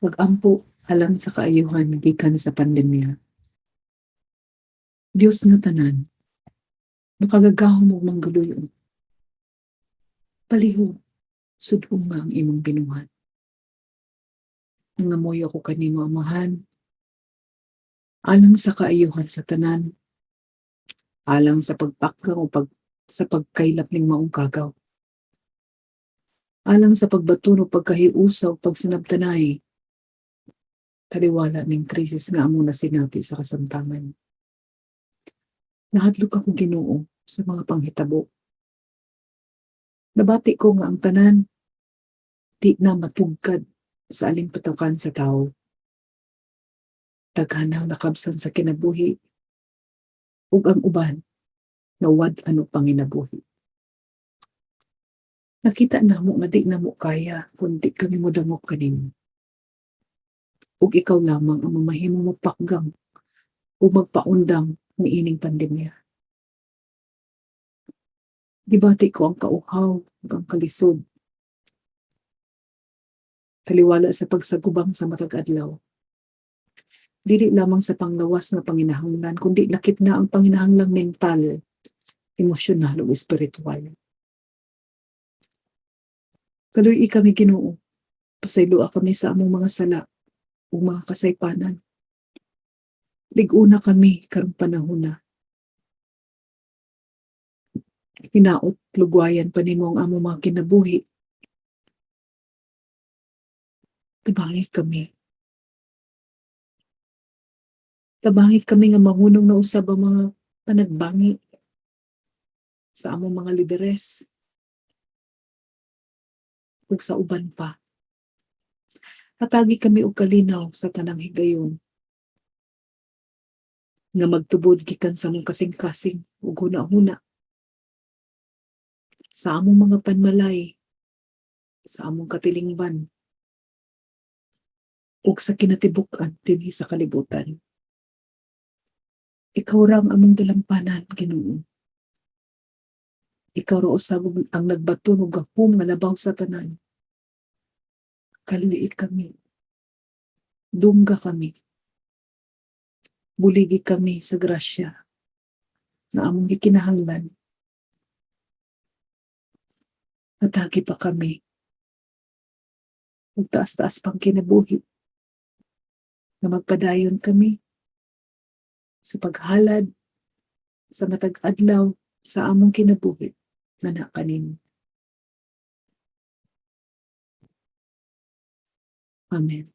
Pag-ampo alang sa kaayuhan gikan sa pandemya. Dios nga tanan, makagagahom og manggaluyon. Palihog, sud-o nga ang imong binuhat. Nangamoy ako kanimo, Amahan, alang sa kaayuhan sa tanan, alang sa pagpakgang o sa pagkaylap ning maong kagaw. Alang sa pagbaton o pagkahiusa o pagsinabtanay, taliwala ning krisis nga amo nasinapi sa kasamtangan. Nahadlok ako Ginoo sa mga panghitabo. Nabati ko nga ang tanan di na matugkad sa aling patukan sa tao. Daghan ang nakabsan sa kinabuhi ug ang uban nawad ano panginabuhi. Nakita namo nga di namo kaya kundi kami modangop kanimo. Ug ikaw lamang ang mamahimong mapakgang o magpaundang niining pandemya. Gibati ko ang kauhaw ug ang kalisod. Taliwala sa pagsagubang sa matag adlaw. Dili lamang sa panglawas nga panginahanglan, kundi lakip na ang panginahanglang mental, emosyonal ug espiritual. Kaluy kami Ginoo, pasayloa kami sa among mga sala ug mga kasaypanan. Lig-una kami karong panahon na. Hinaot lugwayan pa nimo ang among mga kinabuhi. Tabangit kami. Tabangit kami nga mahunong na usab ang mga panagbangi sa among mga lideres ug sa uban pa. Hatagi kami og kalinaw sa tanang higayon nga magtubod gikan sa among kasing-kasing ug huna-huna sa among mga panmalay, sa among katilingban ug sa kinatibuk-an dinhi sa kalibutan. Ikaw ra ang among dalampanan, Ginoo. Ikaw ra usab ang nagbaton og gahom nga labaw sa tanan. Kaluliit kami. Dungga kami. Buligi kami sa grasya na among gikinahanglan. Hatagi pa kami. Ug taas-taas pang kinabuhi nga magpadayon kami sa paghalad sa matag adlaw sa among kinabuhi nga nakanin. Amen.